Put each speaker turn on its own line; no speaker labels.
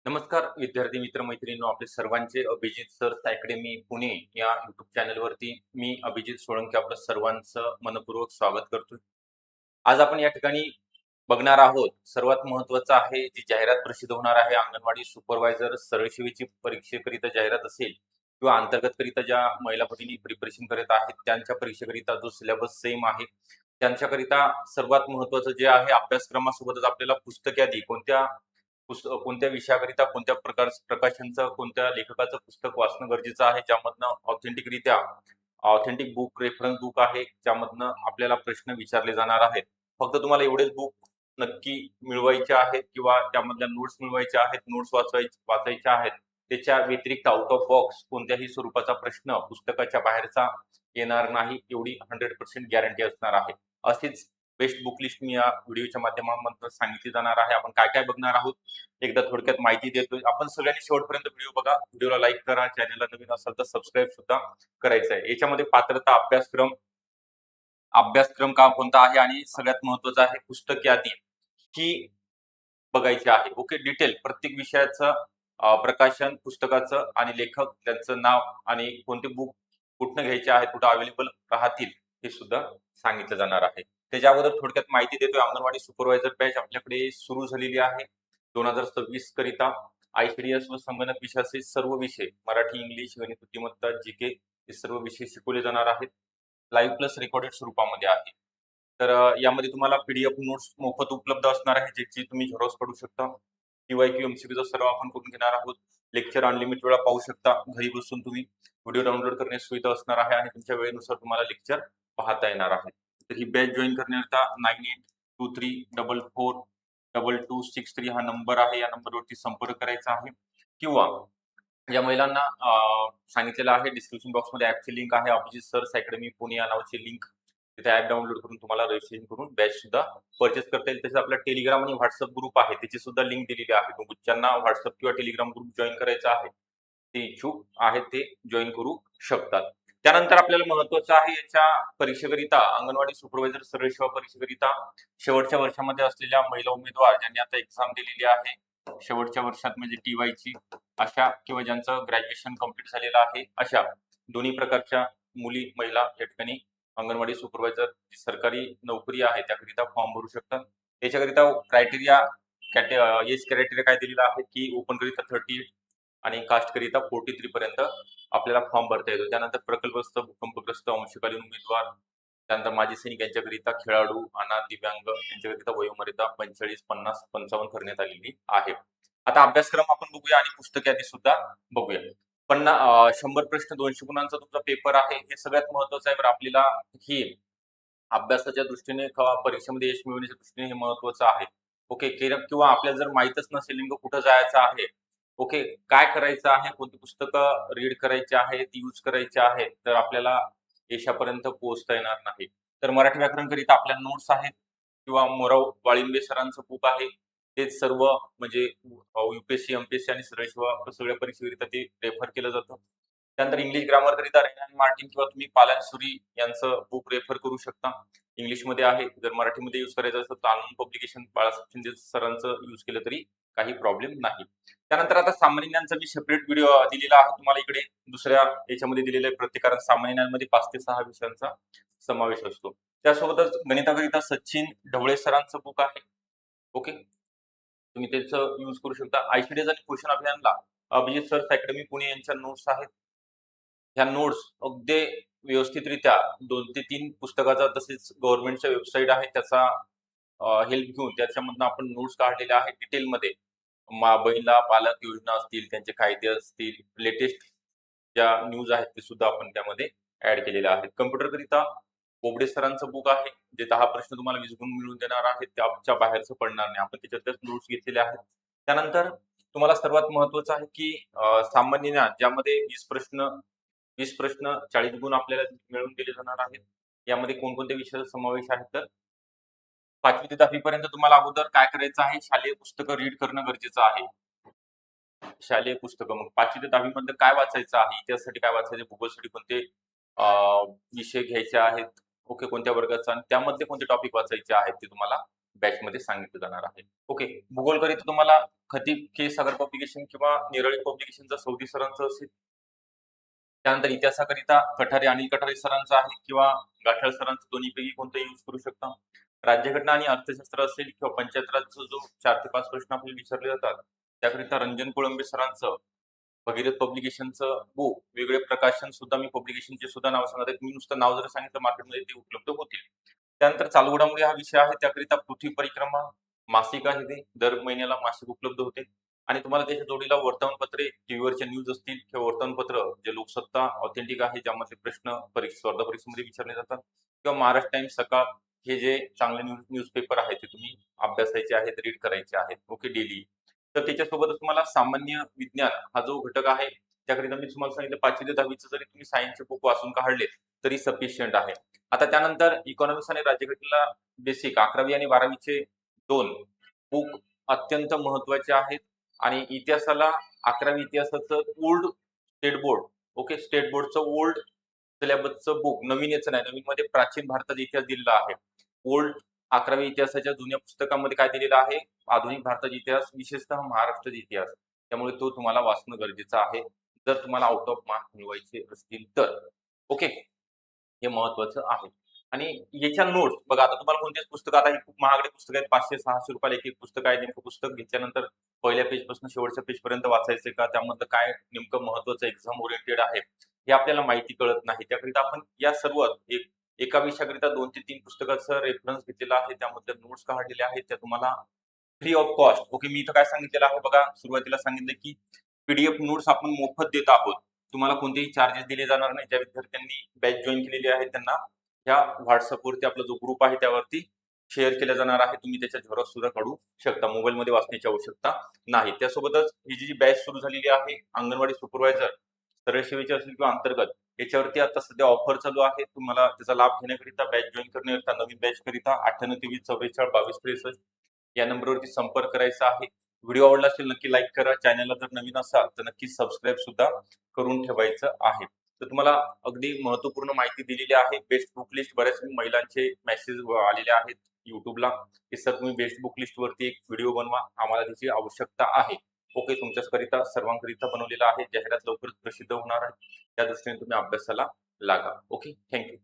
नमस्कार विद्यार्थी मित्र मैत्रिणींनो, आपले सर्वांचे अभिजित सर अकॅडमी पुणे या युट्यूब चॅनलवरती मी अभिजित सोळंकी आपलं सर्वांचं मनपूर्वक स्वागत करतोय. आज आपण या ठिकाणी बघणार आहोत सर्वात महत्त्वाचं आहे जी जाहिरात प्रसिद्ध होणार आहे. अंगणवाडी सुपरवायझर सरळ सेवेची परीक्षेकरिता जाहिरात असेल किंवा अंतर्गतकरिता ज्या महिला भगिनी प्रिपरेशन करत आहेत त्यांच्या परीक्षेकरिता जो सिलेबस सेम आहे त्यांच्याकरिता सर्वात महत्त्वाचं जे आहे अभ्यासक्रमासोबतच आपल्याला पुस्तक यादी कोणत्या विषयाकरिता कोणत्या प्रकाशनचं कोणत्या लेखकाचं पुस्तक वाचणं गरजेचं आहे, ज्यामधनं ऑथेंटिक बुक रेफरन्स बुक आहे, ज्यामधनं आपल्याला प्रश्न विचारले जाणार आहेत. फक्त तुम्हाला एवढेच बुक नक्की मिळवायचे आहेत किंवा त्यामधल्या नोट्स मिळवायच्या आहेत, नोट्स वाचायच्या आहेत. त्याच्या व्यतिरिक्त आउट ऑफ बॉक्स कोणत्याही स्वरूपाचा प्रश्न पुस्तकाच्या बाहेरचा येणार नाही, एवढी 100% गॅरंटी असणार आहे. अशीच बेस्ट बुक लिस्ट मी या व्हिडिओच्या माध्यमातून सांगितली जाणार आहे. आपण काय काय बघणार आहोत एकदा थोडक्यात माहिती देतोय. आपण सगळ्यांनी शेवटपर्यंत व्हिडिओ बघा. व्हिडिओला लाईक करा, चॅनलला नवीन असाल तर सबस्क्राईब सुद्धा करायचं आहे. याच्यामध्ये पात्रता अभ्यासक्रम का कोणता आहे आणि सगळ्यात महत्वाचं आहे पुस्तक यादी ही बघायची आहे. ओके, डिटेल प्रत्येक विषयाचं प्रकाशन पुस्तकाचं आणि लेखक त्यांचं नाव आणि कोणते बुक कुठनं घ्यायचे आहेत, कुठं अवेलेबल राहतील हे सुद्धा सांगितलं जाणार आहे. त्याच्या अगोदर थोडक्यात माहिती देतोय. अंगणवाडी सुपरवायझर बॅच आपल्याकडे सुरू झालेली आहे 2026 करिता. ICDS व संगणक विषयाचे सर्व विषय मराठी, इंग्लिश, गणित, बुद्धिमत्ता, जीके हे सर्व विषय शिकवले जाणार आहेत. लाईव्ह प्लस रेकॉर्डेड स्वरूपामध्ये आहे. तर यामध्ये तुम्हाला PDF नोट्स मोफत उपलब्ध असणार आहे, ज्याची तुम्ही झेरॉक्स काढू शकता. PYQ MCQचा सराव आपण करून घेणार आहोत. लेक्चर अनलिमिटेड वेळा पाहू शकता. घरी बसून तुम्ही व्हिडिओ डाउनलोड करण्यास सुविधा असणार आहे आणि तुमच्या वेळेनुसार तुम्हाला लेक्चर पाहता येणार आहे. तर ही बॅच जॉईन करण्याकरता 9823442263 हा नंबर आहे. या नंबरवरती संपर्क करायचा आहे किंवा या महिलांना सांगितलेलं आहे डिस्क्रिप्शन बॉक्समध्ये ऍपची लिंक आहे. अभिजित सर अकॅडमी पुणे या नावाची लिंक, तिथे ऍप डाउनलोड करून तुम्हाला रजिस्ट्रेशन करून बॅच सुद्धा परचेस करता येईल. तसेच आपला टेलिग्राम आणि व्हॉट्सअप ग्रुप आहे, त्याची सुद्धा लिंक दिलेली आहे. ज्यांना व्हॉट्सअप किंवा टेलिग्राम ग्रुप जॉईन करायचा आहे ते इच्छुक आहेत ते जॉईन करू शकतात. त्यानंतर आपल्याला महत्वाचं आहे याच्या परीक्षेकरिता अंगणवाडी सुपरवायझर सरळ सेवा परीक्षेकरिता शेवटच्या वर्षामध्ये असलेल्या महिला उमेदवार ज्यांनी आता एक्झाम दिलेली आहे शेवटच्या वर्षात म्हणजे TY ची, अशा किंवा ज्यांचं ग्रॅज्युएशन कंप्लीट झालेलं आहे अशा दोन्ही प्रकारच्या मुली महिला या ठिकाणी अंगणवाडी सुपरवायझर जी सरकारी नोकरी आहे त्याकरिता फॉर्म भरू शकतात. याच्याकरिता एज क्रायटेरिया काय दिलेला आहे की ओपन करिता 38 आणि कास्ट करिता 43 पर्यंत आपल्याला फॉर्म भरता येतो. त्यानंतर प्रकल्पग्रस्त, भूकंपग्रस्त, अंशकालीन उमेदवार, त्यानंतर माजी सैनिक यांच्याकरिता, खेळाडू, अनाथ, दिव्यांग यांच्याकरिता वयोमर्यादा 45, 50, 55 करण्यात आलेली आहे. आता अभ्यासक्रम आपण बघूया आणि पुस्तक यादी सुद्धा बघूया. 100 प्रश्न 200 गुणांचा तुमचा पेपर आहे. हे सगळ्यात महत्वाचं आहे बरं आपल्याला. ही अभ्यासाच्या दृष्टीने किंवा परीक्षेमध्ये यश मिळवण्याच्या दृष्टीने हे महत्वाचं आहे. ओके, किंवा आपल्याला जर माहीतच नसेल नेमकं कुठं जायचं आहे, ओके, काय करायचं आहे, कोणती पुस्तकं रीड करायची आहेत, यूज करायची आहेत, तर आपल्याला यशापर्यंत पोहोचता येणार नाही. तर मराठी व्याकरण करिता आपल्या नोट्स आहेत किंवा मोराव वाळिंबे सरांचं बुक आहे. तेच सर्व म्हणजे UPSC, MPSC आणि सगळ्या परीक्षेकरिता ते रेफर केलं जातं. त्यानंतर इंग्लिश ग्रामर करिता रेहान मार्टिन किंवा तुम्ही पालानसुरी यांचं बुक रेफर करू शकता. इंग्लिशमध्ये आहे. जर मराठीमध्ये यूज करायचं असेल तर आनंद पब्लिकेशन बाळासाहेब शिंदे सरांचं यूज केलं तरी काही प्रॉब्लेम नाही. त्यानंतर आता सामान्य ज्ञानचा मी सेपरेट व्हिडिओ दिलेला आहे तुम्हाला इकडे दुसऱ्या याच्यामध्ये दिलेलं आहे. प्रत्येकाला सामान्य ज्ञानमध्ये 5 ते 6 विषयांचा समावेश असतो. त्यासोबतच गणिताकरिता सचिन ढवळे सरांचं बुक आहे. ओके, तुम्ही त्याचं यूज करू शकता. ICDS आणि क्वेश्चन अभियानला अभिजित सर अकॅडमी पुणे यांच्या नोट्स आहेत. ह्या नोट्स अगदी व्यवस्थितरित्या 2 ते 3 पुस्तकाचा तसेच गव्हर्नमेंटच्या वेबसाईट आहे त्याचा हेल्प घेऊन त्याच्यामधनं आपण नोट्स काढलेल्या आहेत डिटेलमध्ये. महिला पालक योजना असतील, त्यांचे कायदे असतील, लेटेस्ट ज्या न्यूज आहेत ते सुद्धा आपण त्यामध्ये ऍड केलेल्या आहेत. कम्प्युटरकरिता बोबडे सरांचं बुक आहे, जे 10 प्रश्न तुम्हाला 20 गुण मिळवून देणार आहेत. त्याच्या बाहेरचं पडणार नाही. आपण त्याच्यातच नोट्स घेतलेल्या आहेत. त्यानंतर तुम्हाला सर्वात महत्वाचं आहे की सामान्य ज्ञान ज्यामध्ये 20 प्रश्न 40 गुण आपल्याला मिळवून दिले जाणार आहेत. यामध्ये कोणकोणत्या विषयाचा समावेश आहे तर 5वी ते 10वी पर्यंत तुम्हाला अगोदर काय करायचं आहे, शालेय पुस्तकं रीड करणं गरजेचं आहे. शालेय पुस्तकं मग 5वी ते 10वी मध्ये काय वाचायचं आहे, इतिहासासाठी काय वाचायचे, भूगोलसाठी कोणते विषय घ्यायचे आहेत, ओके, कोणत्या वर्गाचा आणि त्यामधले कोणते टॉपिक वाचायचे आहेत ते तुम्हाला बॅचमध्ये सांगितलं जाणार आहे. ओके. भूगोलकरिता तुम्हाला खतीब के सागर पब्लिकेशन किंवा निरळी पब्लिकेशनचं सौदी सरांचं असेल. त्यानंतर इतिहासाकरिता कठारे अनिल कठारे सरांचं आहे किंवा गाठळ सरांचं, दोन्हीपैकी कोणतंही यूज करू शकता. राज्यघटना आणि अर्थशास्त्र असेल किंवा पंचायत राजचा जो 4 ते 5 प्रश्न आपल्याला विचारले जातात, त्याकरिता रंजन कोळंबे सरांचं भगीरथ पब्लिकेशनचं बुक, वेगळे प्रकाशन सुद्धा मी पब्लिकेशनचे सुद्धा नाव सांगत आहे. मी नुसतं नाव जर सांगितलं मार्केटमध्ये ते उपलब्ध होतील. त्यानंतर चालू घडामोडी हा विषय आहे, त्याकरिता पृथ्वी परिक्रमा मासिक आहे, ते दर महिन्याला मासिक उपलब्ध होते. आणि तुम्हाला त्याच्या जोडीला वर्तमानपत्रे, टीव्हीवरचे न्यूज असतील किंवा वर्तमानपत्र जे लोकसत्ता ऑथेंटिक आहे, ज्यामध्ये प्रश्न स्पर्धा परीक्षेमध्ये विचारले जातात, किंवा महाराष्ट्र टाइम्स, सकाळ, हे जे चांगले न्यूजपेपर आहेत ते तुम्ही अभ्यासायचे आहेत, रीड करायचे आहेत. Okay, daily. तर त्याच्यासोबतच तुम्हाला सामान्य विज्ञान हा जो घटक आहे, त्याकरिता मी तुम्हाला सांगितलं 5वी ते 10वीचं जरी तुम्ही सायन्सचे बुक वाचून काढले तरी सफिशियंट आहे. आता त्यानंतर इकॉनॉमिक्स आणि राज्यघटनेला बेसिक 11वी आणि 12वीचे 2 बुक अत्यंत महत्त्वाचे आहेत. आणि इतिहासाला 11वी इतिहासाचं old state board, okay, state बोर्डचं ओल्ड सिलेबसचं बुक, नवीन याचं नाही, नवीनमध्ये प्राचीन भारताचा इतिहास दिलेला आहे. ओल्ड 11वी इतिहासाच्या जुन्या पुस्तकामध्ये काय दिलेलं आहे, आधुनिक भारताचा इतिहास, विशेषतः महाराष्ट्राचा इतिहास. त्यामुळे तो तुम्हाला वाचणं गरजेचं आहे, जर तुम्हाला आउट ऑफ मार्क मिळवायचे असतील तर. ओके, हे महत्वाचं आहे. आणि याच्या नोट्स बघा, आता तुम्हाला कोणतेच पुस्तक, आता ही खूप महागडी पुस्तक आहेत, 500-600 रुपयाला एक पुस्तक आहे. नेमकं पुस्तक घेतल्यानंतर पहिल्या पेजपासून शेवटच्या पेजपर्यंत वाचायचंय का, त्यामधलं काय नेमकं महत्वाचं एक्झाम ओरिएंटेड आहे हे आपल्याला माहिती कळत नाही. त्याकरिता आपण या सर्व एका विषयाकरिता 2 ते 3 पुस्तकाचा रेफरन्स घेतलेला आहे, त्यामध्ये नोट्स काढलेल्या आहेत, त्या तुम्हाला फ्री ऑफ कॉस्ट. ओके, मी इथं काय सांगितलेलं आहे बघा, सुरुवातीला सांगितलं की पीडीएफ नोट्स आपण मोफत देत आहोत, तुम्हाला कोणतेही चार्जेस दिले जाणार नाही. ज्या विद्यार्थ्यांनी बॅच जॉईन केलेली आहे त्यांना ह्या व्हॉट्सअपवरती आपला जो ग्रुप आहे त्यावरती शेअर केला जाणार आहे. तुम्ही त्याच्या झेरॉक्स सुद्धा काढू शकता, मोबाईलमध्ये वाचण्याची आवश्यकता नाही. त्यासोबतच ही जी बॅच सुरू झालेली आहे, अंगणवाडी सुपरवायझर सरळ सेवेची असेल किंवा अंतर्गत, याच्यावरती आता सध्या ऑफर चालू आहे. तुम्हाला त्याचा लाभ घेण्याकरिता, बॅच जॉईन करण्याकरिता, नवीन बॅच करिता 9823442263 या नंबरवरती संपर्क करायचा आहे. व्हिडिओ आवडला असेल नक्की लाईक करा. चॅनलला जर नवीन असाल तर नक्की सबस्क्राईब सुद्धा करून ठेवायचं आहे. तर तुम्हाला अगदी महत्त्वपूर्ण माहिती दिलेली आहे. बेस्ट बुक लिस्ट, बऱ्याच महिलांचे मेसेज आलेले आहेत युट्यूबला की सर तुम्ही बेस्ट बुक लिस्ट वरती एक व्हिडिओ बनवा, आम्हाला त्याची आवश्यकता आहे. ओके, तुमच्याकरिता सर्वांकरिता बनवलेला आहे. जाहिरात लवकरच प्रसिद्ध होणार आहे, त्या दृष्टीने तुम्ही अभ्यासाला लागा. Okay, thank you.